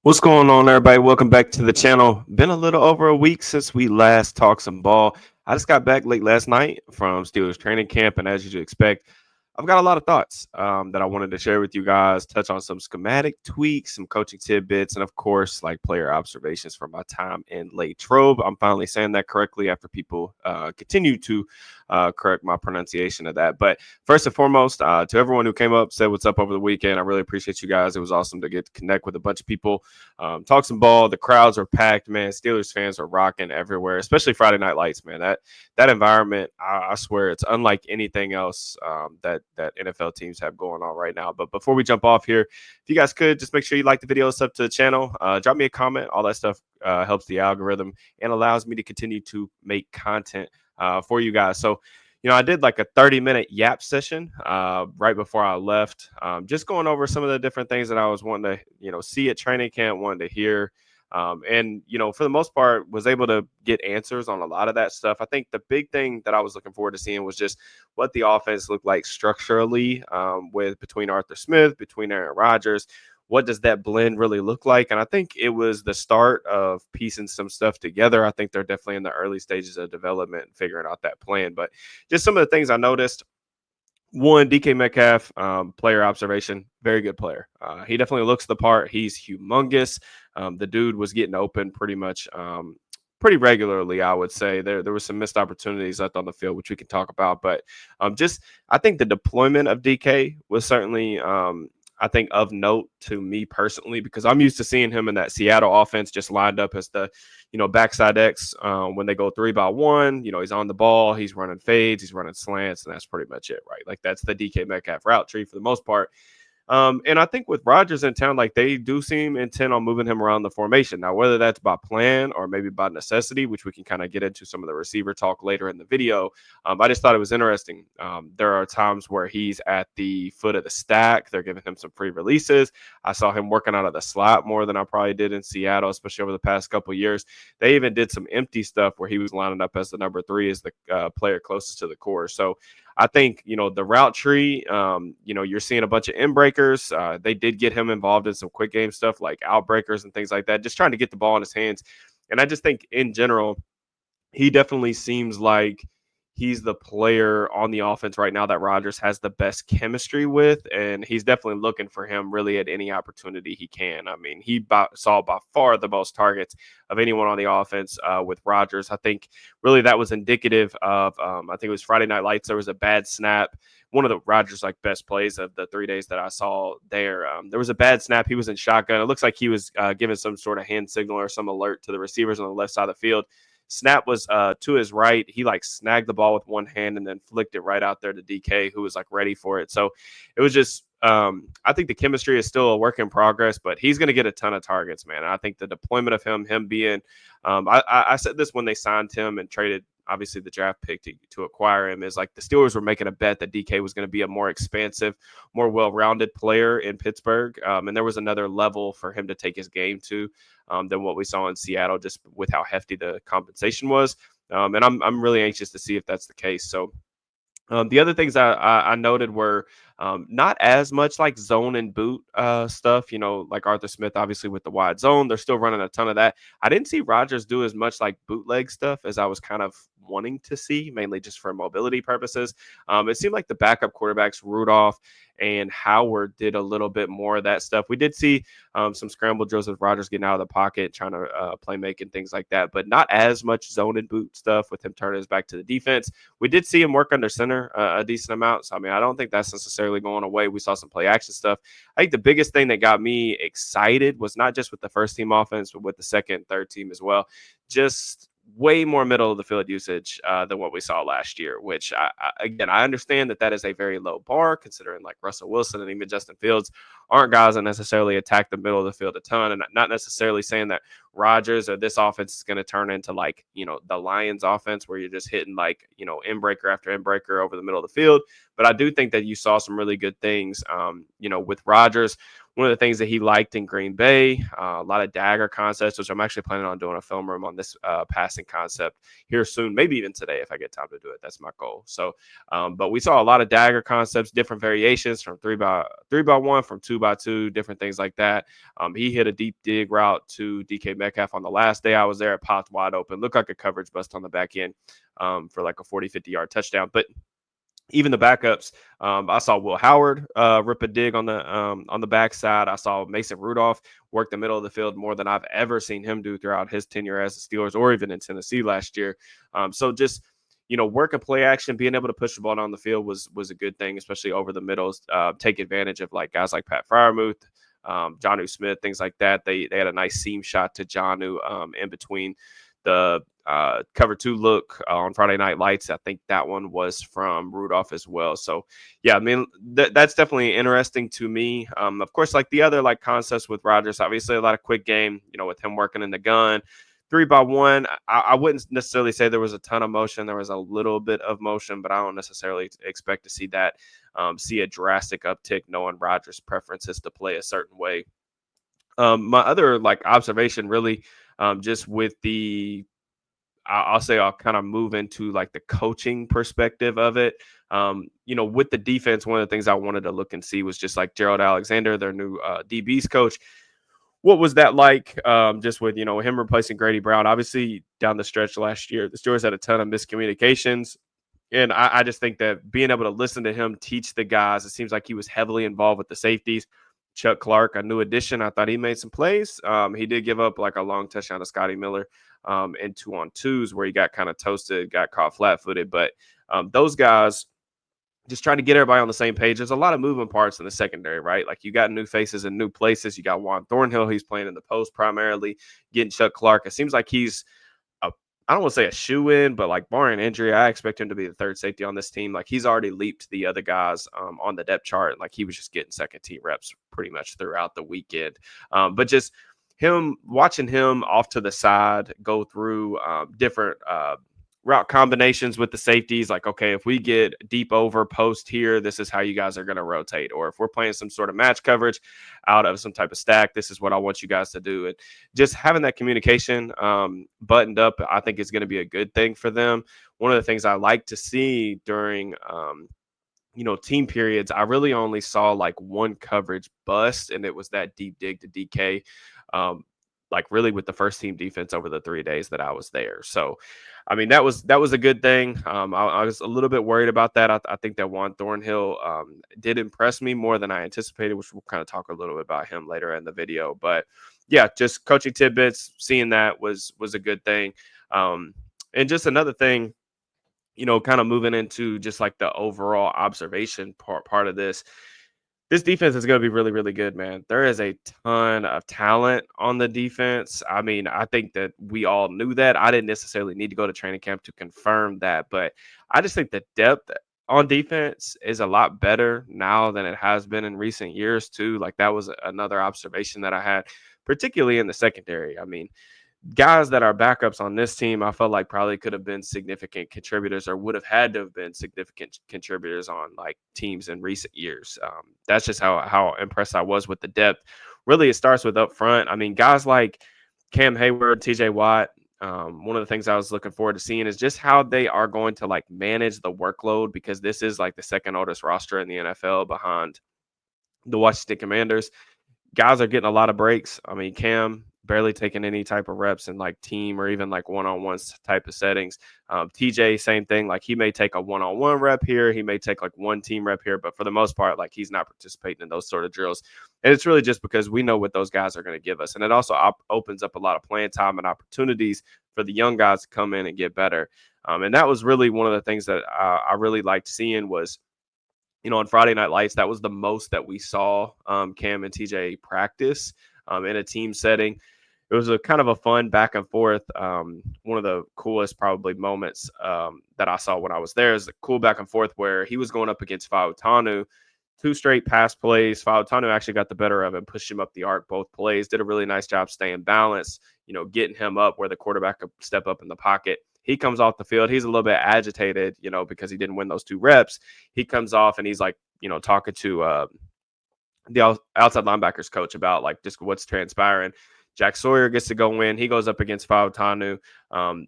What's going on, everybody? Welcome back to the channel. Been a little over a week since we last talked some ball. I just got back late last night from Steelers training camp, and as you'd expect, I've got a lot of thoughts that I wanted to share with you guys, touch on some schematic tweaks, some coaching tidbits, and of course, like player observations from my time in Latrobe. I'm finally saying that correctly after people continue to correct my pronunciation of that. But first and foremost, to everyone who came up, said what's up over the weekend, I really appreciate you guys. It was awesome to get to connect with a bunch of people, talk some ball. The crowds are packed, man. Steelers fans are rocking everywhere, especially Friday Night Lights, man. That environment, I swear, it's unlike anything else that NFL teams have going on right now. But before we jump off here, if you guys could just make sure you like the video, sub to the channel, drop me a comment. All that stuff helps the algorithm and allows me to continue to make content for you guys. So, I did like a 30-minute yap session right before I left, just going over some of the different things that I was wanting to, see at training camp, wanting to hear. And, for the most part, was able to get answers on a lot of that stuff. I think the big thing that I was looking forward to seeing was just what the offense looked like structurally with between Arthur Smith, between Aaron Rodgers. What does that blend really look like? And I think it was the start of piecing some stuff together. I think they're definitely in the early stages of development and figuring out that plan. But just some of the things I noticed. One, DK Metcalf, player observation, very good player. He definitely looks the part. He's humongous. The dude was getting open pretty much pretty regularly, I would say. There were some missed opportunities left on the field, which we can talk about. But just I think the deployment of DK was certainly I think of note to me personally, because I'm used to seeing him in that Seattle offense just lined up as the, backside X when they go 3-by-1. He's on the ball, he's running fades, he's running slants, and that's pretty much it, right? Like that's the DK Metcalf route tree for the most part. And I think with Rodgers in town, like they do seem intent on moving him around the formation. Now, whether that's by plan or maybe by necessity, which we can kind of get into some of the receiver talk later in the video, I just thought it was interesting. There are times where he's at the foot of the stack. They're giving him some free releases. I saw him working out of the slot more than I probably did in Seattle, especially over the past couple of years. They even did some empty stuff where he was lining up as the number 3, as the player closest to the core. So I think, the route tree, you're seeing a bunch of in breakers. They did get him involved in some quick game stuff like outbreakers and things like that, just trying to get the ball in his hands. And I just think in general, he definitely seems like he's the player on the offense right now that Rodgers has the best chemistry with, and he's definitely looking for him really at any opportunity he can. I mean, he saw by far the most targets of anyone on the offense with Rodgers. I think really that was indicative of, I think it was Friday Night Lights. There was a bad snap. One of the Rodgers best plays of the 3 days that I saw there. There was a bad snap. He was in shotgun. It looks like he was giving some sort of hand signal or some alert to the receivers on the left side of the field. Snap was to his right. He snagged the ball with one hand and then flicked it right out there to DK, who was ready for it. So it was just, I think the chemistry is still a work in progress, but he's going to get a ton of targets, man. And I think the deployment of him being, I said this when they signed him and traded, obviously, the draft pick to acquire him, is the Steelers were making a bet that DK was going to be a more expansive, more well-rounded player in Pittsburgh. And there was another level for him to take his game to than what we saw in Seattle, just with how hefty the compensation was. And I'm really anxious to see if that's the case. So the other things I noted were not as much like zone and boot stuff, like Arthur Smith, obviously with the wide zone. They're still running a ton of that. I didn't see Rodgers do as much like bootleg stuff as I was kind of wanting to see, mainly just for mobility purposes. It seemed like the backup quarterbacks, Rudolph and Howard, did a little bit more of that stuff. We did see some scramble drills with Rodgers getting out of the pocket, trying to play make and things like that, but not as much zone and boot stuff with him turning his back to the defense. We did see him work under center a decent amount. So, I mean, I don't think that's necessarily going away. We saw some play action stuff. I think the biggest thing that got me excited was not just with the first team offense, but with the second, third team as well. Just way more middle of the field usage than what we saw last year, which again, I understand that is a very low bar, considering Russell Wilson and even Justin Fields aren't guys that necessarily attack the middle of the field a ton, and not necessarily saying that Rodgers or this offense is going to turn into the Lions offense where you're just hitting in breaker after in breaker over the middle of the field. But I do think that you saw some really good things, with Rodgers. one of the things that he liked in Green Bay, a lot of dagger concepts, which I'm actually planning on doing a film room on this passing concept here soon, maybe even today if I get time to do it. That's my goal. So, but we saw a lot of dagger concepts, different variations from 3x1, from 2x2, different things like that. He hit a deep dig route to DK Metcalf on the last day I was there. It popped wide open, looked like a coverage bust on the back end for like a 40, 50-yard touchdown. But even the backups, I saw Will Howard rip a dig on the backside. I saw Mason Rudolph work the middle of the field more than I've ever seen him do throughout his tenure as the Steelers or even in Tennessee last year. So just work and play action, being able to push the ball down the field was a good thing, especially over the middles. Take advantage of like guys like Pat Fryermuth, Jonnu Smith, things like that. They had a nice seam shot to Jonnu in between the cover two look on Friday Night Lights. I think that one was from Rudolph as well. So yeah, I mean that's definitely interesting to me. Of course, like the other like concepts with Rodgers, obviously a lot of quick game. With him working in the gun. 3x1, I wouldn't necessarily say there was a ton of motion. There was a little bit of motion, but I don't necessarily expect to see that. See a drastic uptick, knowing Rodgers' preferences to play a certain way. My other like observation, really, just with I'll say I'll kind of move into like the coaching perspective of it. With the defense, one of the things I wanted to look and see was just like Gerald Alexander, their new DB's coach. What was that like? Just with him replacing Grady Brown. Obviously, down the stretch last year, the Steelers had a ton of miscommunications. And I just think that being able to listen to him teach the guys, it seems like he was heavily involved with the safeties. Chuck Clark, a new addition. I thought he made some plays. He did give up like a long touchdown to Scotty Miller in 2-on-2s where he got kind of toasted, got caught flat footed. But those guys just trying to get everybody on the same page. There's a lot of moving parts in the secondary, right? Like you got new faces in new places. You got Juan Thornhill. He's playing in the post primarily, getting Chuck Clark. It seems like he's I don't want to say a shoe in, but like barring injury, I expect him to be the third safety on this team. Like he's already leaped the other guys on the depth chart. Like he was just getting second team reps pretty much throughout the weekend. But just watching him off to the side go through different route combinations with the safeties. Like, okay, if we get deep over post here, this is how you guys are going to rotate. Or if we're playing some sort of match coverage out of some type of stack, this is what I want you guys to do. And just having that communication buttoned up, I think is going to be a good thing for them. One of the things I like to see during team periods, I really only saw like one coverage bust, and it was that deep dig to DK. Like really with the first team defense over the 3 days that I was there. So, I mean, that was a good thing. I was a little bit worried about that. I think that Juan Thornhill did impress me more than I anticipated, which we'll kind of talk a little bit about him later in the video. But yeah, just coaching tidbits, seeing that was a good thing. And just another thing, kind of moving into just like the overall observation part of this. This defense is going to be really, really good, man. There is a ton of talent on the defense. I mean, I think that we all knew that. I didn't necessarily need to go to training camp to confirm that, but I just think the depth on defense is a lot better now than it has been in recent years, too. Like that was another observation that I had, particularly in the secondary. I mean, guys that are backups on this team, I felt like probably could have been significant contributors or would have had to have been significant contributors on like teams in recent years. That's just how impressed I was with the depth. Really, it starts with up front. I mean, guys like Cam Hayward, TJ Watt. One of the things I was looking forward to seeing is just how they are going to like manage the workload, because this is like the second oldest roster in the NFL behind the Washington Commanders. Guys are getting a lot of breaks. I mean, Cam barely taking any type of reps in like team or even like one-on-one type of settings. TJ, same thing. Like he may take a one-on-one rep here. He may take like one team rep here, but for the most part, like he's not participating in those sort of drills. And it's really just because we know what those guys are going to give us. And it also opens up a lot of playing time and opportunities for the young guys to come in and get better. And that was really one of the things that I really liked seeing was, on Friday Night Lights, that was the most that we saw Cam and TJ practice in a team setting. It was a kind of a fun back and forth. One of the coolest probably moments that I saw when I was there is the cool back and forth where he was going up against Fautanu. 2 straight pass plays. Fautanu actually got the better of him, pushed him up the arc both plays, did a really nice job staying balanced, getting him up where the quarterback could step up in the pocket. He comes off the field. He's a little bit agitated, because he didn't win those 2 reps. He comes off and he's like, talking to the outside linebackers coach about like just what's transpiring. Jack Sawyer gets to go in. He goes up against Fautanu.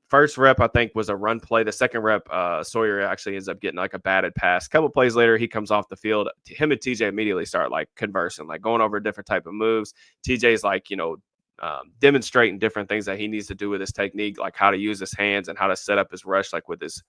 First rep, I think, was a run play. The second rep, Sawyer actually ends up getting like a batted pass. A couple plays later, he comes off the field. Him and TJ immediately start like conversing, like going over different type of moves. TJ's like, demonstrating different things that he needs to do with his technique, like how to use his hands and how to set up his rush, like with his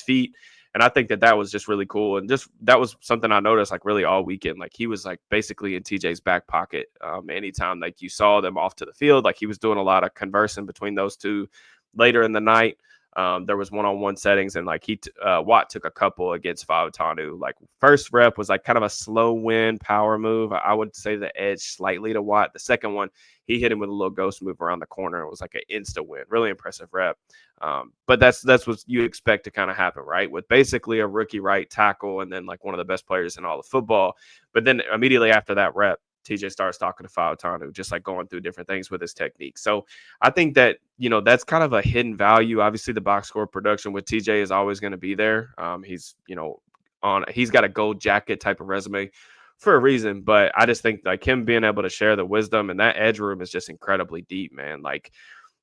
feet. And I think that that was just really cool. And just that was something I noticed like really all weekend. Like he was like basically in TJ's back pocket. Anytime like you saw them off to the field, like he was doing a lot of conversing between those two later in the night. There was one-on-one settings, and like Watt took a couple against Fautanu. Like first rep was like kind of a slow wind power move. I would say the edge slightly to Watt. The second one, he hit him with a little ghost move around the corner. It was like an insta win. Really impressive rep. But that's what you expect to kind of happen, right? With basically a rookie right tackle and then like one of the best players in all of football. But then immediately after that rep, TJ starts talking to Fautanu, just like going through different things with his technique. So I think that, that's kind of a hidden value. Obviously, the box score production with TJ is always going to be there. He's got a gold jacket type of resume for a reason. But I just think like him being able to share the wisdom, and that edge room is just incredibly deep, man. Like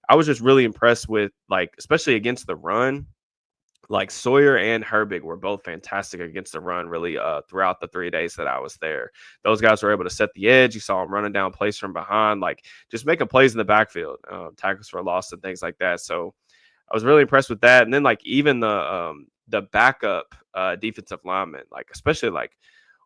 I was just really impressed with, like, especially against the run. Like Sawyer and Herbig were both fantastic against the run, really, throughout the 3 days that I was there. Those guys were able to set the edge. You saw them running down plays from behind, like just making plays in the backfield, tackles for loss and things like that. So I was really impressed with that. And then like even the backup defensive lineman, like especially like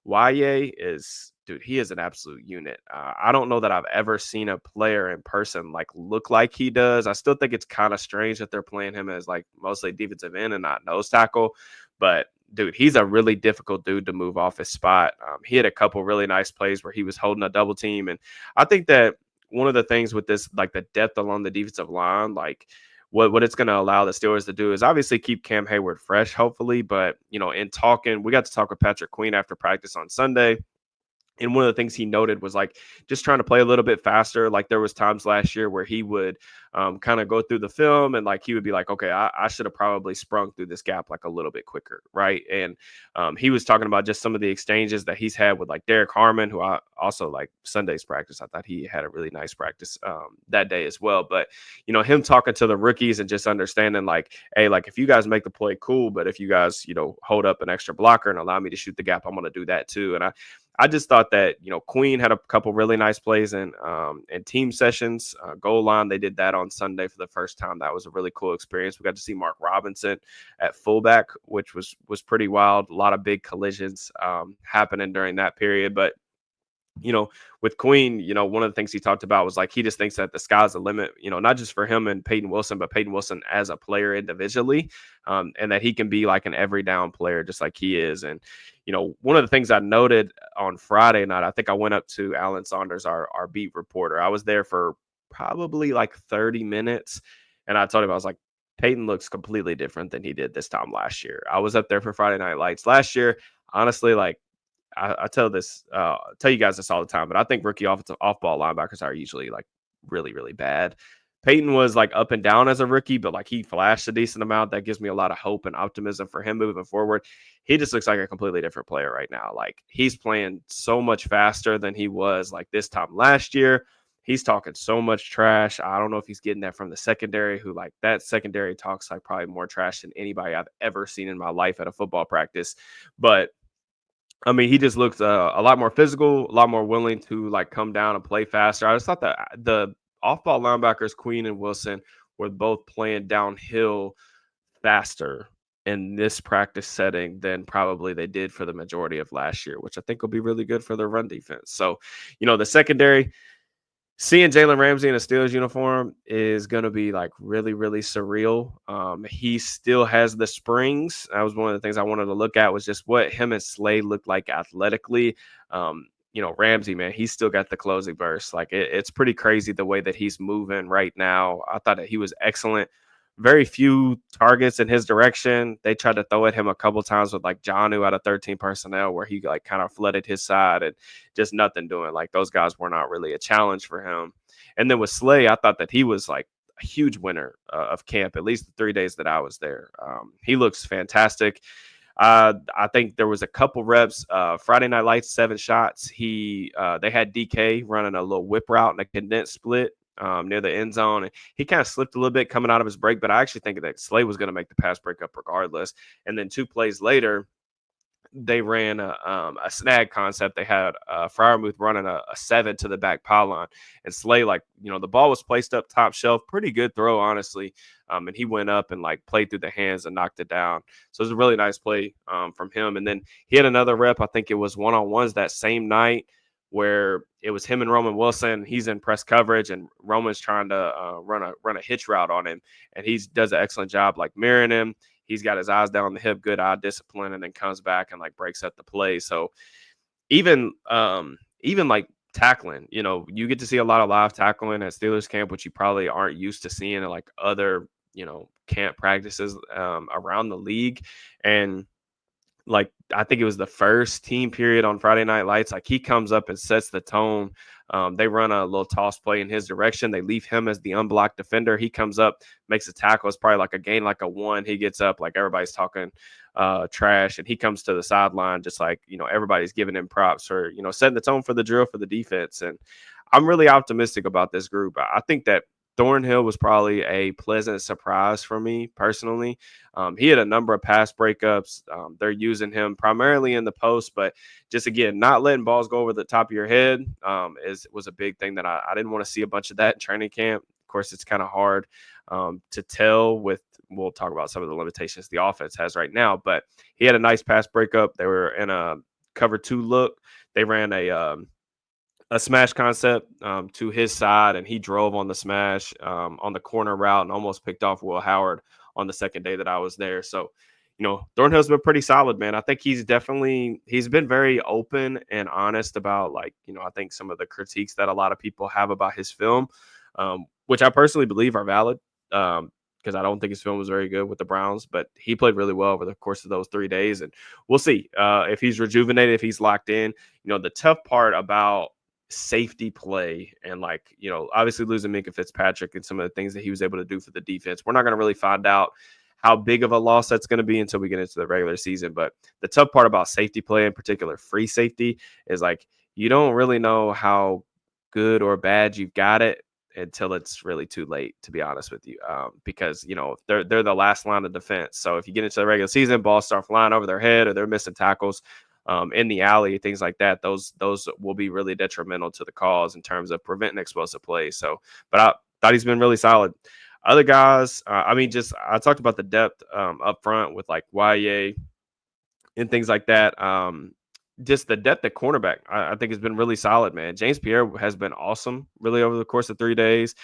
Wye is, dude, he is an absolute unit. I don't know that I've ever seen a player in person like look like he does. I still think it's kind of strange that they're playing him as like mostly defensive end and not nose tackle. But dude, he's a really difficult dude to move off his spot. He had a couple really nice plays where he was holding a double team, and I think that one of the things with this, like the depth along the defensive line, like what it's going to allow the Steelers to do is obviously keep Cam Hayward fresh, hopefully. But in talking, we got to talk with Patrick Queen after practice on Sunday. And one of the things he noted was like just trying to play a little bit faster. Like there was times last year where he would kind of go through the film and like he would be like, okay, I should have probably sprung through this gap like a little bit quicker, right? And he was talking about just some of the exchanges that he's had with like Derek Harmon, who I also like Sunday's practice. I thought he had a really nice practice that day as well. But him talking to the rookies and just understanding like, hey, like if you guys make the play, cool. But if you guys hold up an extra blocker and allow me to shoot the gap, I'm going to do that too. And I just thought that, Queen had a couple really nice plays in team sessions, goal line. They did that on Sunday for the first time. That was a really cool experience. We got to see Mark Robinson at fullback, which was pretty wild. A lot of big collisions happening during that period. But with Queen, one of the things he talked about was like he just thinks that the sky's the limit, not just for him and Peyton Wilson, but Peyton Wilson as a player individually, and that he can be like an every down player just like he is. And, one of the things I noted on Friday night, I think I went up to Alan Saunders, our beat reporter. I was there for probably like 30 minutes, and I told him, I was like, Peyton looks completely different than he did this time last year. I was up there for Friday Night Lights last year. Honestly, like, I tell you guys this all the time, but I think rookie off-ball linebackers are usually like really, really bad. Peyton was like up and down as a rookie, but like he flashed a decent amount. That gives me a lot of hope and optimism for him moving forward. He just looks like a completely different player right now. Like he's playing so much faster than he was like this time last year. He's talking so much trash. I don't know if he's getting that from the secondary, who like that secondary talks like probably more trash than anybody I've ever seen in my life at a football practice. But I mean, he just looks a lot more physical, a lot more willing to like come down and play faster. I just thought that the off-ball linebackers, Queen and Wilson, were both playing downhill faster in this practice setting than probably they did for the majority of last year, which I think will be really good for their run defense. So, the secondary, seeing Jalen Ramsey in a Steelers uniform is going to be like really, really surreal. He still has the springs. That was one of the things I wanted to look at, was just what him and Slade looked like athletically. Ramsey, man, he's still got the closing burst. Like it's pretty crazy the way that he's moving right now. I thought that he was excellent. Very few targets in his direction. They tried to throw at him a couple times with like Jonnu out of 13 personnel, where he like kind of flooded his side and just nothing doing. Like those guys were not really a challenge for him. And then with Slay, I thought that he was like a huge winner of camp, at least the 3 days that I was there. He looks fantastic. I think there was a couple reps. Friday Night Lights, 7 shots. They had DK running a little whip route and a condensed split near the end zone, and he kind of slipped a little bit coming out of his break. But I actually think that Slay was going to make the pass breakup regardless. And then 2 plays later, they ran a snag concept. They had Fryermuth running a 7 to the back pylon, and Slay, like, the ball was placed up top shelf. Pretty good throw, honestly. And he went up and like played through the hands and knocked it down. So it was a really nice play from him. And then he had another rep. I think it was one-on-ones that same night where it was him and Roman Wilson. He's in press coverage, and Roman's trying to run a hitch route on him, and he does an excellent job like mirroring him. He's got his eyes down on the hip, good eye discipline, and then comes back and like breaks up the play. So even like tackling, you get to see a lot of live tackling at Steelers camp, which you probably aren't used to seeing in like other, camp practices around the league. And like, I think it was the first team period on Friday Night Lights. Like, he comes up and sets the tone. They run a little toss play in his direction. They leave him as the unblocked defender. He comes up, makes a tackle. It's probably like a gain, like a 1. He gets up, like everybody's talking trash, and he comes to the sideline, just like, everybody's giving him props for, setting the tone for the drill for the defense. And I'm really optimistic about this group. I think that Thornhill was probably a pleasant surprise for me personally. He had a number of pass breakups. They're using him primarily in the post, but just again, not letting balls go over the top of your head was a big thing that I didn't want to see a bunch of that in training camp. Of course, it's kind of hard to tell with. We'll talk about some of the limitations the offense has right now, but he had a nice pass breakup. They were in a cover 2 look. They ran a smash concept to his side, and he drove on the smash on the corner route and almost picked off Will Howard on the second day that I was there. So, Thornhill's been pretty solid, man. I think he's been very open and honest about, like, I think some of the critiques that a lot of people have about his film, which I personally believe are valid. Because I don't think his film was very good with the Browns, but he played really well over the course of those 3 days. And we'll see if he's rejuvenated, if he's locked in. The tough part about safety play and, like, obviously losing Minka Fitzpatrick and some of the things that he was able to do for the defense, we're not going to really find out how big of a loss that's going to be until we get into the regular season. But the tough part about safety play, in particular free safety, is like, you don't really know how good or bad you've got it until it's really too late, to be honest with you, because they're the last line of defense. So if you get into the regular season, balls start flying over their head or they're missing tackles in the alley, things like that, those will be really detrimental to the cause in terms of preventing explosive plays. So, but I thought he's been really solid. Other guys, I talked about the depth up front with like YA and things like that. Just the depth at cornerback, I think has been really solid, man. James Pierre has been awesome, really, over the course of 3 days.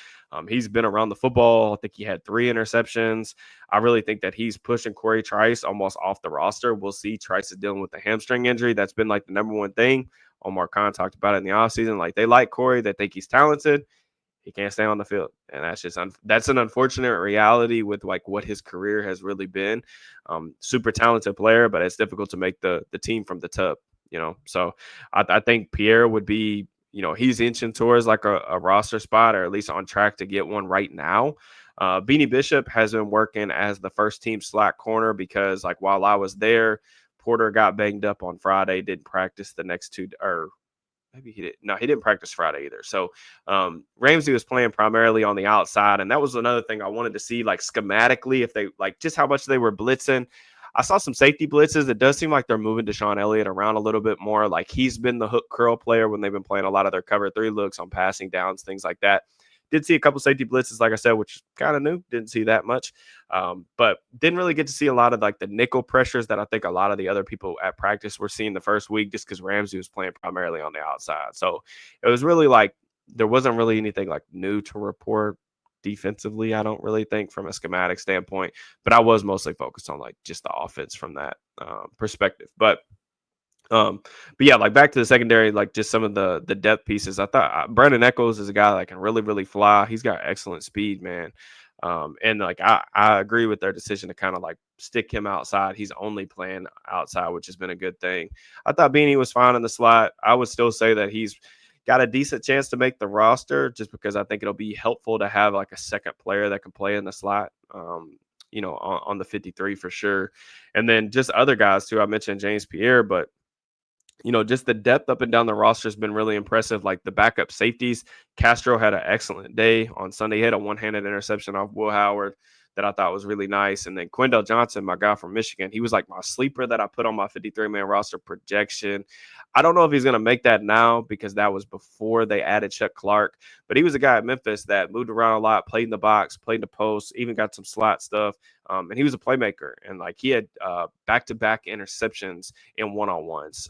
He's been around the football. I think he had 3 interceptions. I really think that he's pushing Corey Trice almost off the roster. We'll see. Trice is dealing with the hamstring injury. That's been like the number one thing. Omar Khan talked about it in the offseason. Like, they like Corey. They think he's talented. He can't stay on the field, and that's just that's an unfortunate reality with like what his career has really been. Super talented player, but it's difficult to make the team from the top. So I think Pierre would be, he's inching towards like a roster spot, or at least on track to get one right now. Beanie Bishop has been working as the first team slot corner because, like, while I was there, Porter got banged up on Friday, didn't practice the next 2, or maybe he didn't. No, he didn't practice Friday either. So Ramsey was playing primarily on the outside, and that was another thing I wanted to see, like, schematically, if they, like, just how much they were blitzing. I saw some safety blitzes. It does seem like they're moving Deshaun Elliott around a little bit more. Like, he's been the hook curl player when they've been playing a lot of their cover 3 looks on passing downs, things like that. Did see a couple safety blitzes, like I said, which is kind of new. Didn't see that much, but didn't really get to see a lot of like the nickel pressures that I think a lot of the other people at practice were seeing the first week, just because Ramsey was playing primarily on the outside. So it was really like there wasn't really anything like new to report defensively, I don't really think, from a schematic standpoint, but I was mostly focused on like just the offense from that perspective. But yeah, like back to the secondary, like just some of the depth pieces. I thought Brandon Echols is a guy that can really, really fly. He's got excellent speed, man. And like I agree with their decision to kind of like stick him outside. He's only playing outside, which has been a good thing. I thought Beanie was fine in the slot. I would still say that he's got a decent chance to make the roster, just because I think it'll be helpful to have like a second player that can play in the slot. on the 53 for sure. And then just other guys too. I mentioned James Pierre, but just the depth up and down the roster has been really impressive. Like the backup safeties, Castro had an excellent day on Sunday. He had a one-handed interception off Will Howard that I thought was really nice. And then Quindell Johnson, my guy from Michigan, he was like my sleeper that I put on my 53-man roster projection. I don't know if he's going to make that now because that was before they added Chuck Clark, but he was a guy at Memphis that moved around a lot, played in the box, played in the post, even got some slot stuff. And he was a playmaker, and like he had back-to-back interceptions in one-on-ones.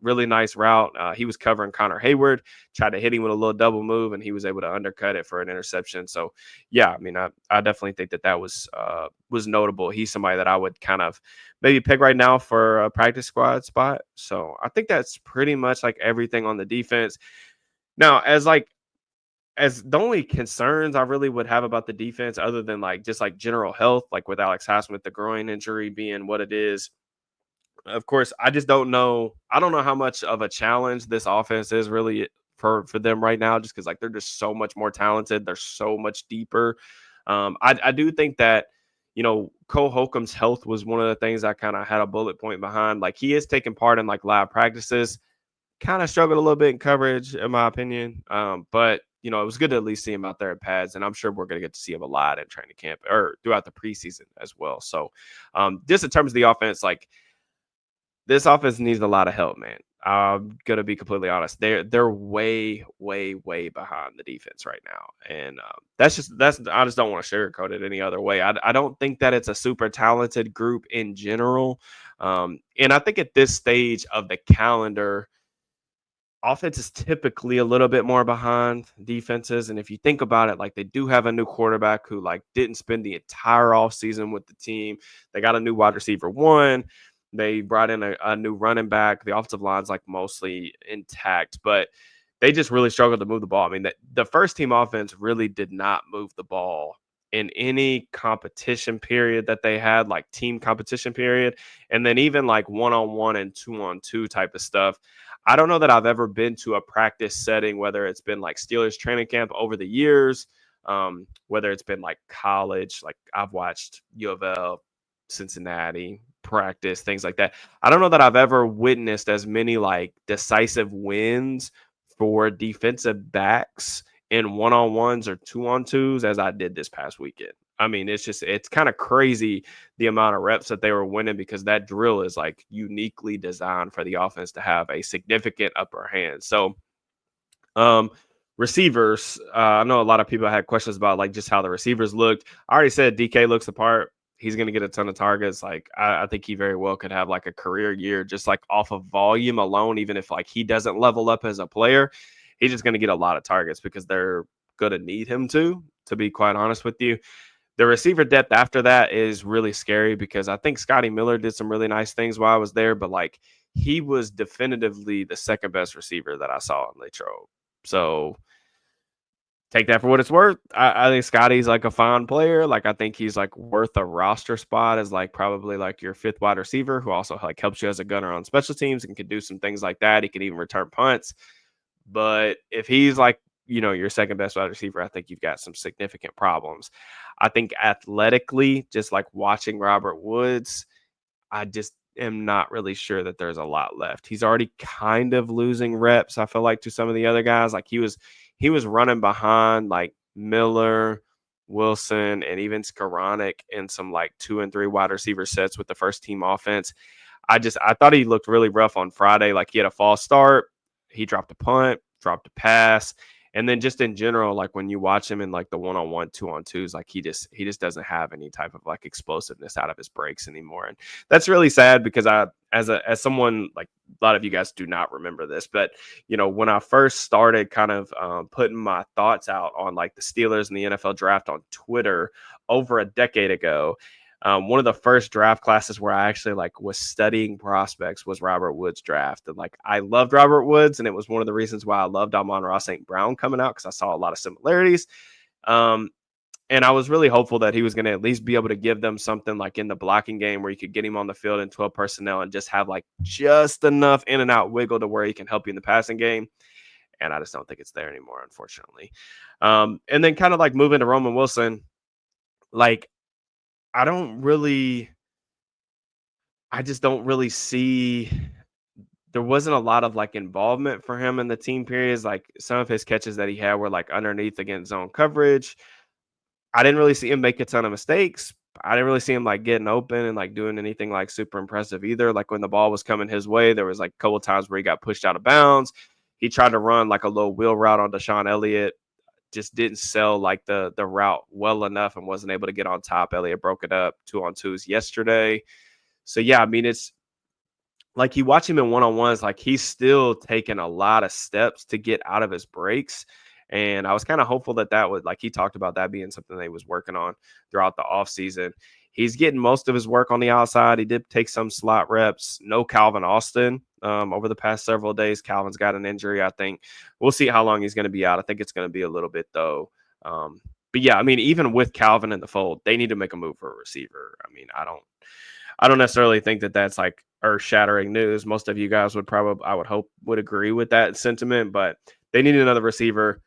Really nice route. He was covering Connor Hayward, tried to hit him with a little double move, and he was able to undercut it for an interception. So, yeah, I mean, I definitely think that was notable. He's somebody that I would kind of maybe pick right now for a practice squad spot. So I think that's pretty much like everything on the defense. Now, as the only concerns I really would have about the defense, other than like just like general health, like with Alex Highsmith, the groin injury being what it is, of course, I just don't know. I don't know how much of a challenge this offense is really for them right now, just because like they're just so much more talented. They're so much deeper. I do think that Cole Holcomb's health was one of the things I kind of had a bullet point behind. Like he is taking part in like live practices. Kind of struggled a little bit in coverage, in my opinion. But it was good to at least see him out there at pads, and I'm sure we're going to get to see him a lot in training camp or throughout the preseason as well. So, just in terms of the offense, like this offense needs a lot of help, man. I'm gonna be completely honest. They're way, way, way behind the defense right now, and that's I just don't want to sugarcoat it any other way. I don't think that it's a super talented group in general, and I think at this stage of the calendar, offense is typically a little bit more behind defenses. And if you think about it, like they do have a new quarterback who like didn't spend the entire offseason with the team. They got a new wide receiver one. They brought in a new running back. The offensive line's like mostly intact, but they just really struggled to move the ball. I mean, the first team offense really did not move the ball in any competition period that they had, like team competition period. And then even like one-on-one and two-on-two type of stuff. I don't know that I've ever been to a practice setting, whether it's been like Steelers training camp over the years, whether it's been like college, like I've watched U of L, Cincinnati practice, things like that. I don't know that I've ever witnessed as many like decisive wins for defensive backs in one-on-ones or two-on-twos as I did this past weekend. I mean, it's kind of crazy the amount of reps that they were winning because that drill is like uniquely designed for the offense to have a significant upper hand. So, um, receivers, I know a lot of people had questions about like just how the receivers looked. I already said DK looks the part. He's going to get a ton of targets. Like I think he very well could have like a career year just like off of volume alone, even if like he doesn't level up as a player. He's just going to get a lot of targets because they're going to need him to be quite honest with you. The receiver depth after that is really scary because I think Scotty Miller did some really nice things while I was there, but like he was definitively the second best receiver that I saw in Latrobe. So take that for what it's worth. I think Scotty's like a fine player. Like I think he's like worth a roster spot as like probably like your fifth wide receiver who also like helps you as a gunner on special teams and can do some things like that. He can even return punts. But if he's like, your second best wide receiver, I think you've got some significant problems. I think athletically, just like watching Robert Woods, I just am not really sure that there's a lot left. He's already kind of losing reps, I feel like, to some of the other guys. Like he was running behind like Miller, Wilson, and even Skoranek in some like 2 and 3 wide receiver sets with the first team offense. I thought he looked really rough on Friday. Like he had a false start, he dropped a punt, dropped a pass, and then just in general, like when you watch him in like the one-on-one, two-on-twos, like he just doesn't have any type of like explosiveness out of his breaks anymore, and that's really sad because as someone like a lot of you guys do not remember this, but when I first started kind of putting my thoughts out on like the Steelers and the NFL draft on Twitter over a decade ago. One of the first draft classes where I actually like was studying prospects was Robert Woods draft. And like, I loved Robert Woods. And it was one of the reasons why I loved Amon-Ra St. Brown coming out, because I saw a lot of similarities. And I was really hopeful that he was going to at least be able to give them something like in the blocking game where you could get him on the field in 12 personnel and just have like just enough in and out wiggle to where he can help you in the passing game. And I just don't think it's there anymore, unfortunately. And then kind of like moving to Roman Wilson, like I don't really I just don't really see there wasn't a lot of like involvement for him in the team periods. Like some of his catches that he had were like underneath against zone coverage. I didn't really see him make a ton of mistakes. I didn't really see him like getting open and like doing anything like super impressive either. Like when the ball was coming his way, there was like a couple of times where he got pushed out of bounds. He tried to run like a little wheel route on Deshaun Elliott, just didn't sell like the route well enough and wasn't able to get on top. Elliott broke it up 2-on-2s yesterday. So yeah, I mean it's like you watch him in one-on-ones, like he's still taking a lot of steps to get out of his breaks. And I was kind of hopeful that that would, like he talked about that being something that he was working on throughout the offseason. He's getting most of his work on the outside. He did take some slot reps. No Calvin Austin over the past several days. Calvin's got an injury. I think we'll see how long he's going to be out. I think it's going to be a little bit though. But yeah, I mean, even with Calvin in the fold, they need to make a move for a receiver. I mean, I don't necessarily think that that's like earth-shattering news. Most of you guys would probably, I would hope, would agree with that sentiment, but they need another receiver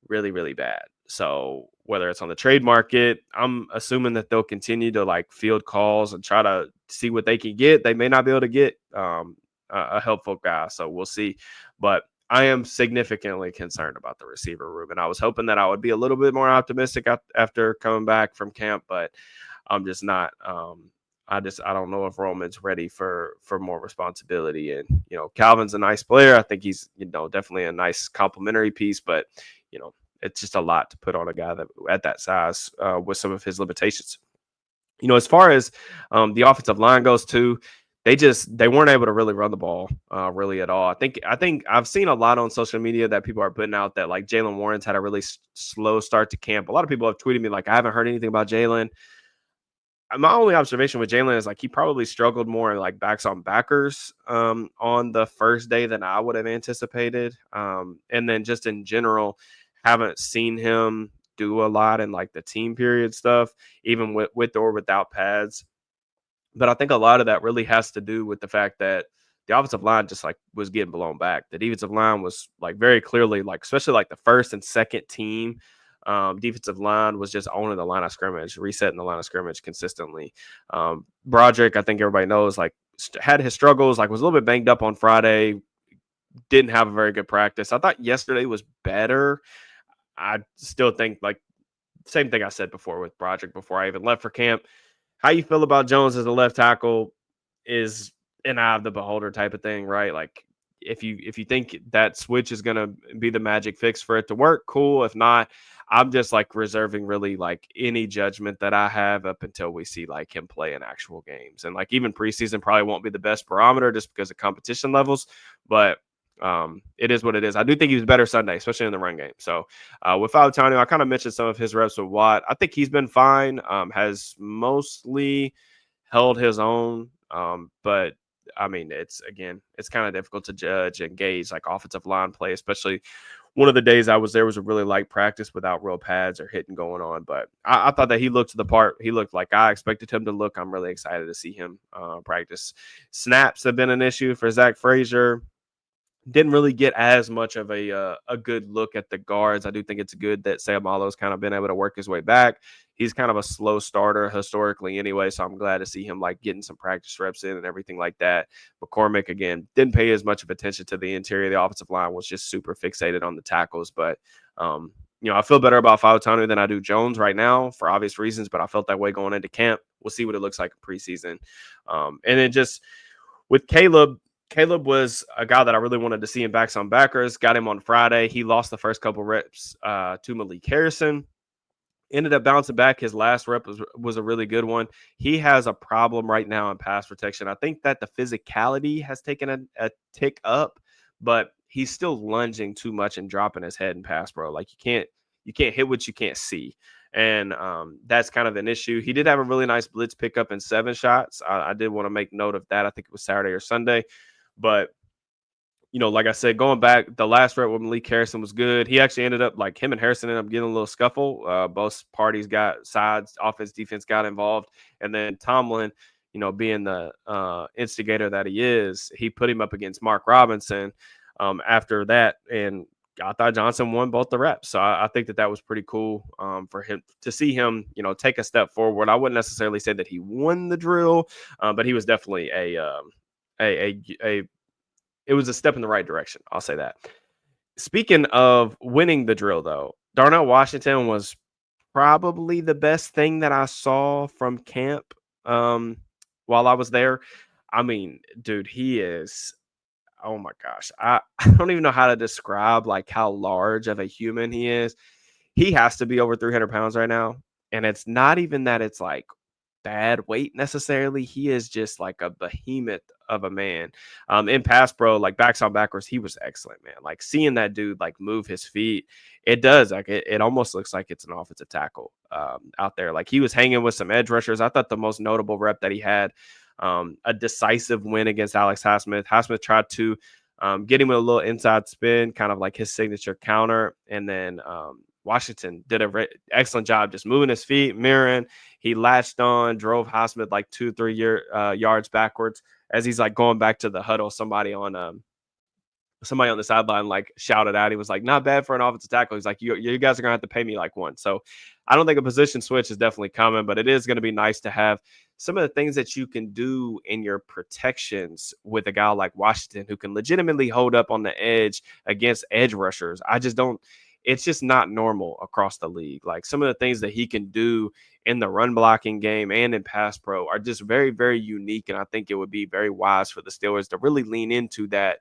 really, really bad. So whether it's on the trade market, I'm assuming that they'll continue to like field calls and try to see what they can get. They may not be able to get a helpful guy, so we'll see. But I am significantly concerned about the receiver room, and I was hoping that I would be a little bit more optimistic after coming back from camp, but I'm just not. I don't know if Roman's ready for more responsibility. And Calvin's a nice player. I think he's definitely a nice complimentary piece, but it's just a lot to put on a guy that at that size with some of his limitations. As far as the offensive line goes too, they weren't able to really run the ball really at all. I think I've seen a lot on social media that people are putting out that like Jalen Warren's had a really slow start to camp. A lot of people have tweeted me like I haven't heard anything about Jalen. My only observation with Jalen is like he probably struggled more in like backs on backers on the first day than I would have anticipated. And then just in general, haven't seen him do a lot in like the team period stuff, even with or without pads. But I think a lot of that really has to do with the fact that the offensive line just like was getting blown back. The defensive line was like very clearly like, especially like the first and second team defensive line was just owning the line of scrimmage, resetting the line of scrimmage consistently. Broderick, I think everybody knows, like had his struggles, like was a little bit banged up on Friday, didn't have a very good practice. I thought yesterday was better. I still think like same thing I said before with Broderick before I even left for camp. How you feel about Jones as a left tackle is an eye of the beholder type of thing, right? Like if you think that switch is gonna be the magic fix for it to work, cool. If not, I'm just like reserving really like any judgment that I have up until we see like him play in actual games. And like even preseason probably won't be the best barometer just because of competition levels, but it is what it is. I do think he was better Sunday, especially in the run game. So with Fautano, I kind of mentioned some of his reps with Watt. I think he's been fine. Has mostly held his own. But I mean, it's kind of difficult to judge and gauge like offensive line play, especially one of the days I was there was a really light practice without real pads or hitting going on. But I thought that he looked the part. He looked like I expected him to look. I'm really excited to see him practice. Snaps have been an issue for Zach Frazier. Didn't really get as much of a good look at the guards. I do think it's good that Sayamalo's kind of been able to work his way back. He's kind of a slow starter historically anyway, so I'm glad to see him like getting some practice reps in and everything like that. McCormick, again, didn't pay as much of attention to the interior of the offensive line, was just super fixated on the tackles. But I feel better about Fautanu than I do Jones right now for obvious reasons, but I felt that way going into camp. We'll see what it looks like in preseason. And then just with Caleb was a guy that I really wanted to see in backs on backers. Got him on Friday. He lost the first couple reps to Malik Harrison. Ended up bouncing back. His last rep was a really good one. He has a problem right now in pass protection. I think that the physicality has taken a tick up, but he's still lunging too much and dropping his head in pass pro. Like you can't hit what you can't see. And that's kind of an issue. He did have a really nice blitz pickup in 7 shots. I did want to make note of that. I think it was Saturday or Sunday. But like I said, going back, the last rep with Malik Harrison was good. He actually ended up like him and Harrison ended up getting a little scuffle. Both parties got sides, offense, defense got involved, and then Tomlin, being the instigator that he is, he put him up against Mark Robinson after that, and I thought Johnson won both the reps. So I think that that was pretty cool for him to see him, take a step forward. I wouldn't necessarily say that he won the drill, but he was definitely a it was a step in the right direction. I'll say that. Speaking of winning the drill, though, Darnell Washington was probably the best thing that I saw from camp um, while I was there. I mean, dude, he is. Oh my gosh, I don't even know how to describe like how large of a human he is. He has to be over 300 pounds right now, and it's not even that it's like bad weight necessarily. He is just like a behemoth of a man. In pass pro, like backs on backwards, he was excellent, man. Like seeing that dude like move his feet, it does like it almost looks like it's an offensive tackle out there. Like he was hanging with some edge rushers. I thought the most notable rep that he had, a decisive win against Alex Highsmith. Highsmith tried to get him with a little inside spin, kind of like his signature counter, and then Washington did an excellent job just moving his feet, mirroring. He latched on, drove Highsmith like 2-3 yards backwards as he's like going back to the huddle. Somebody on the sideline like shouted out. He was like, "Not bad for an offensive tackle." He's like, "You guys are gonna have to pay me like one." So I don't think a position switch is definitely coming, but it is going to be nice to have some of the things that you can do in your protections with a guy like Washington who can legitimately hold up on the edge against edge rushers. I just don't. It's just not normal across the league. Like some of the things that he can do in the run blocking game and in pass pro are just very, very unique. And I think it would be very wise for the Steelers to really lean into that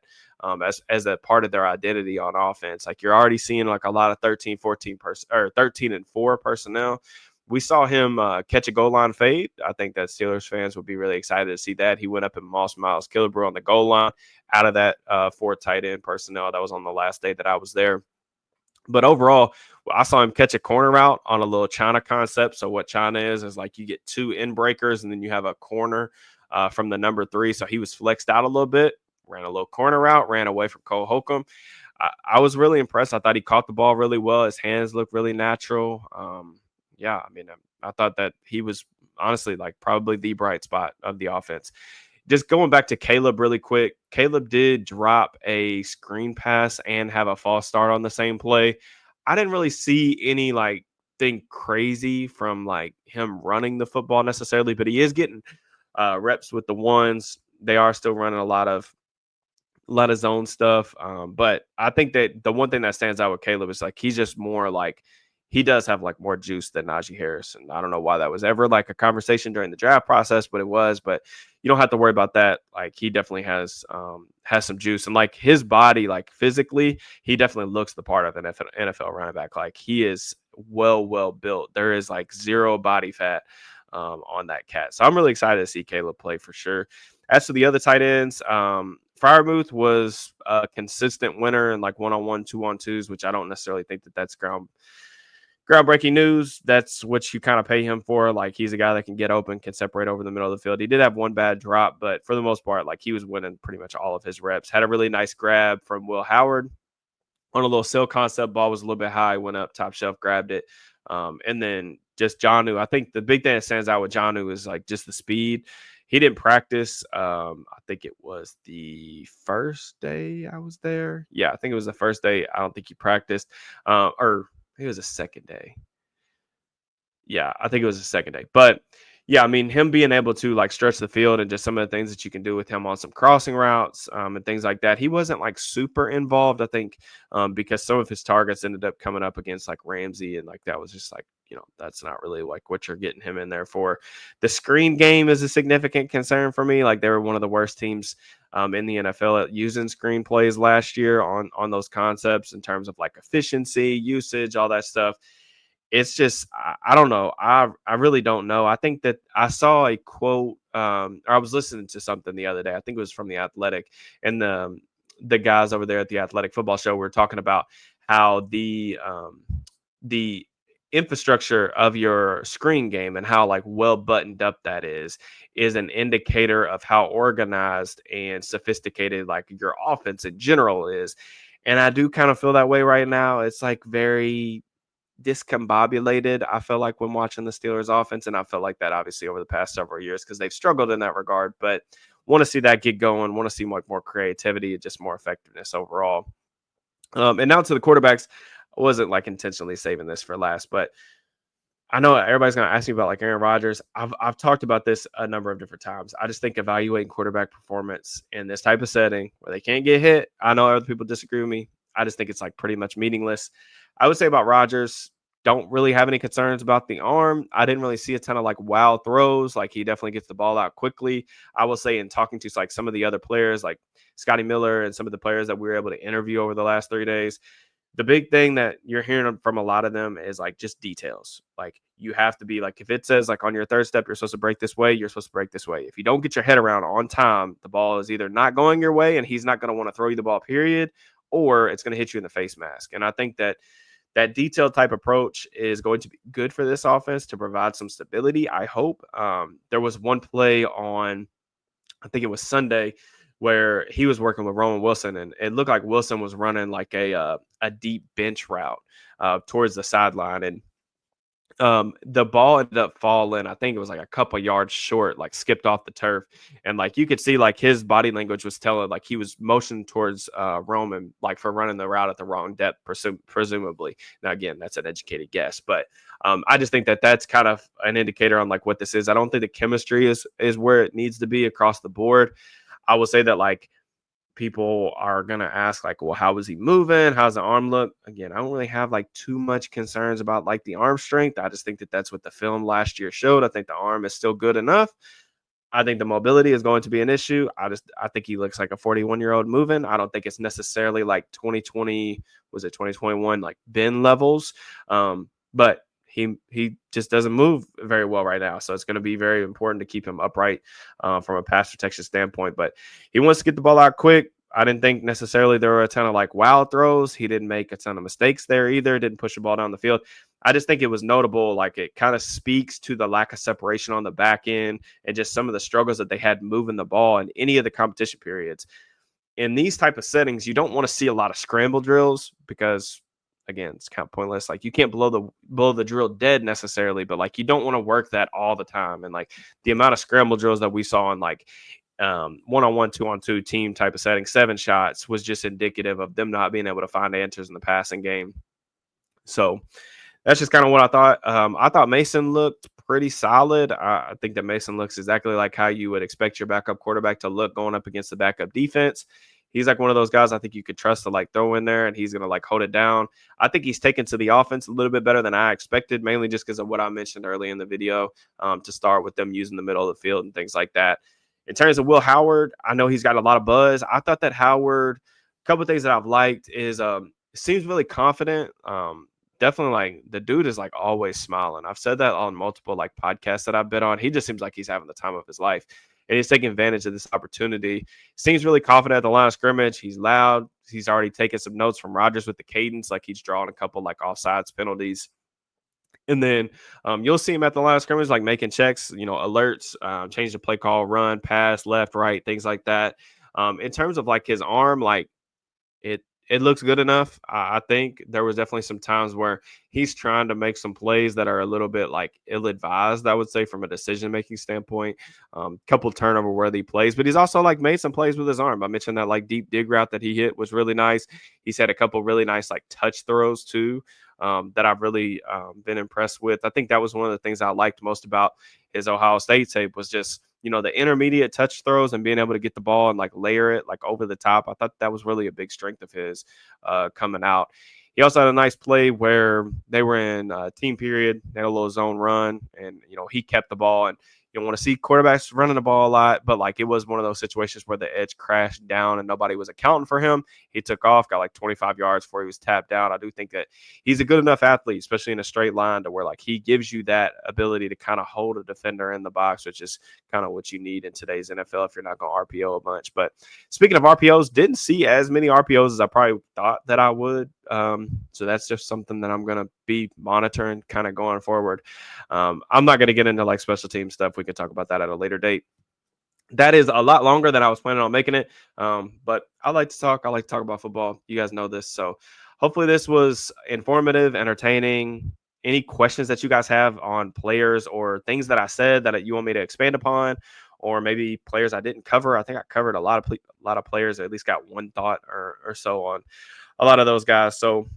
as a part of their identity on offense. Like you're already seeing like a lot of 13 and 4 personnel. We saw him catch a goal line fade. I think that Steelers fans would be really excited to see that. He went up and Moss Miles Killebrew on the goal line out of that 4 tight end personnel. That was on the last day that I was there. But overall, I saw him catch a corner route on a little China concept. So what China is like you get 2 in breakers and then you have a corner from the number 3. So he was flexed out a little bit, ran a little corner route, ran away from Cole Holcomb. I was really impressed. I thought he caught the ball really well. His hands looked really natural. Yeah, I mean, I thought that he was honestly like probably the bright spot of the offense. Just going back to Caleb really quick, Caleb did drop a screen pass and have a false start on the same play. I didn't really see any like thing crazy from like him running the football necessarily, but he is getting reps with the ones. They are still running a lot of zone stuff. But I think that the one thing that stands out with Caleb is like he's just more like he does have like more juice than Najee Harris. And I don't know why that was ever like a conversation during the draft process, but it was. But you don't have to worry about that. Like he definitely has some juice. And like his body, like physically, he definitely looks the part of an NFL running back. Like he is well built. There is like zero body fat on that cat. So I'm really excited to see Caleb play for sure. As for the other tight ends, Fryermuth was a consistent winner in like one-on-one, 2-on-2s, which I don't necessarily think that that's groundbreaking news. That's what you kind of pay him for. Like he's a guy that can get open, can separate over the middle of the field. He did have one bad drop, but for the most part, like he was winning pretty much all of his reps. Had a really nice grab from Will Howard on a little sail concept. Ball was a little bit high, went up top shelf, grabbed it. And then just Jonnu. I think the big thing that stands out with Jonnu is like just the speed. He didn't practice. I think it was the first day I was there. Yeah, I think it was the first day. I don't think he practiced. Or it was the second day. Yeah, I think it was the second day. But yeah, I mean, him being able to like stretch the field and just some of the things that you can do with him on some crossing routes and things like that. He wasn't like super involved, I think, because some of his targets ended up coming up against like Ramsey, and like that was just like, that's not really like what you're getting him in there for. The screen game is a significant concern for me. Like they were one of the worst teams in the NFL at using screen plays last year on those concepts in terms of like efficiency, usage, all that stuff. It's just I don't know. I really don't know. I think that I saw a quote, or I was listening to something the other day. I think it was from the Athletic, and the guys over there at the Athletic Football Show were talking about how the infrastructure of your screen game and how like well buttoned up that is an indicator of how organized and sophisticated like your offense in general is. And I do kind of feel that way right now. It's like very discombobulated, I feel like, when watching the Steelers offense. And I felt like that obviously over the past several years because they've struggled in that regard. But want to see that get going, want to see like more creativity and just more effectiveness overall. And now to the quarterbacks. I wasn't like intentionally saving this for last, but I know everybody's going to ask me about like Aaron Rodgers. I've talked about this a number of different times. I just think evaluating quarterback performance in this type of setting where they can't get hit. I know other people disagree with me. I just think it's like pretty much meaningless. I would say about Rodgers, don't really have any concerns about the arm. I didn't really see a ton of like wow throws. Like he definitely gets the ball out quickly. I will say in talking to like some of the other players, like Scotty Miller and some of the players that we were able to interview over the last 3 days, the big thing that you're hearing from a lot of them is like just details. Like you have to be like, if it says like on your third step, you're supposed to break this way, you're supposed to break this way. If you don't get your head around on time, the ball is either not going your way and he's not going to want to throw you the ball, period, or it's going to hit you in the face mask. And I think that that detailed type approach is going to be good for this offense to provide some stability. I hope. There was one play on, I think it was Sunday, where he was working with Roman Wilson, and it looked like Wilson was running like a deep bench route towards the sideline, and the ball ended up falling. I think it was like a couple yards short, like skipped off the turf, and like you could see like his body language was telling like he was motioning towards Roman like for running the route at the wrong depth, presumably. Now again, that's an educated guess, but I just think that that's kind of an indicator on like what this is. I don't think the chemistry is where it needs to be across the board. I will say that like people are gonna ask like, well, how was he moving? How's the arm look? Again, I don't really have like too much concerns about like the arm strength. I just think that that's what the film last year showed. I think the arm is still good enough. I think the mobility is going to be an issue. I think he looks like a 41-year-old moving. I don't think it's necessarily like 2020, was it 2021 like Ben levels. But he just doesn't move very well right now. So it's going to be very important to keep him upright from a pass protection standpoint. But he wants to get the ball out quick. I didn't think necessarily there were a ton of like wow throws. He didn't make a ton of mistakes there either. Didn't push the ball down the field. I just think it was notable. Like it kind of speaks to the lack of separation on the back end and just some of the struggles that they had moving the ball in any of the competition periods. In these type of settings, you don't want to see a lot of scramble drills because again, it's kind of pointless. Like you can't blow the drill dead necessarily, but like you don't want to work that all the time. And like the amount of scramble drills that we saw in like one-on-one, two-on-two team type of setting, 7 shots was just indicative of them not being able to find answers in the passing game. So that's just kind of what I thought. I thought Mason looked pretty solid. I think that Mason looks exactly like how you would expect your backup quarterback to look going up against the backup defense. He's like one of those guys I think you could trust to like throw in there and he's going to like hold it down. I think he's taken to the offense a little bit better than I expected, mainly just because of what I mentioned early in the video to start with them using the middle of the field and things like that. In terms of Will Howard, I know he's got a lot of buzz. I thought that Howard, a couple of things that I've liked is seems really confident. Definitely like the dude is like always smiling. I've said that on multiple like podcasts that I've been on. He just seems like he's having the time of his life and he's taking advantage of this opportunity. Seems really confident at the line of scrimmage. He's loud. He's already taken some notes from Rodgers with the cadence. Like he's drawing a couple like offsides penalties. And then you'll see him at the line of scrimmage, like making checks, alerts, change the play call, run, pass, left, right, things like that. In terms of like his arm, like it looks good enough. I think there was definitely some times where he's trying to make some plays that are a little bit like ill-advised, I would say, from a decision-making standpoint. Couple turnover worthy plays, but he's also like made some plays with his arm. I mentioned that like deep dig route that he hit was really nice. He's had a couple really nice like touch throws too. That I've really been impressed with. I think that was one of the things I liked most about his Ohio State tape was just, the intermediate touch throws and being able to get the ball and like layer it like over the top. I thought that was really a big strength of his coming out. He also had a nice play where they were in team period. They had a little zone run and, he kept the ball and you don't want to see quarterbacks running the ball a lot, but like it was one of those situations where the edge crashed down and nobody was accounting for him. He took off, got like 25 yards before he was tapped out. I do think that he's a good enough athlete, especially in a straight line, to where like he gives you that ability to kind of hold a defender in the box, which is kind of what you need in today's NFL if you're not going to RPO a bunch. But speaking of RPOs, didn't see as many RPOs as I probably thought that I would. So that's just something that I'm going to be monitoring kind of going forward. I'm not going to get into like special team stuff. We can talk about that at a later date. That is a lot longer than I was planning on making it. But I like to talk. I like to talk about football. You guys know this. So hopefully this was informative, entertaining. Any questions that you guys have on players or things that I said that you want me to expand upon, or maybe players I didn't cover. I think I covered a lot of players that at least got one thought or so on a lot of those guys. So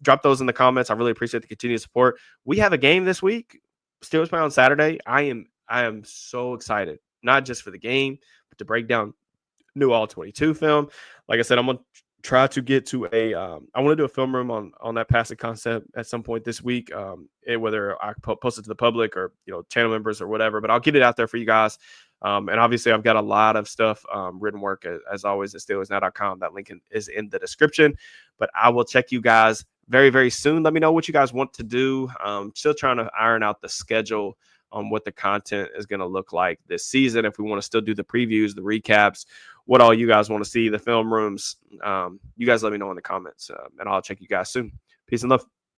drop those in the comments. I really appreciate the continued support. We have a game this week. Steelers play on Saturday. I am so excited, not just for the game, but to break down new all 22 film. Like I said, I'm gonna try to get to I want to do a film room on that passing concept at some point this week. Whether I post it to the public or channel members or whatever, but I'll get it out there for you guys. And obviously, I've got a lot of stuff, written work as always at steelersnow.com. That link is in the description. But I will check you guys very, very soon. Let me know what you guys want to do. Still trying to iron out the schedule on what the content is going to look like this season. If we want to still do the previews, the recaps, what all you guys want to see, the film rooms, you guys let me know in the comments, and I'll check you guys soon. Peace and love.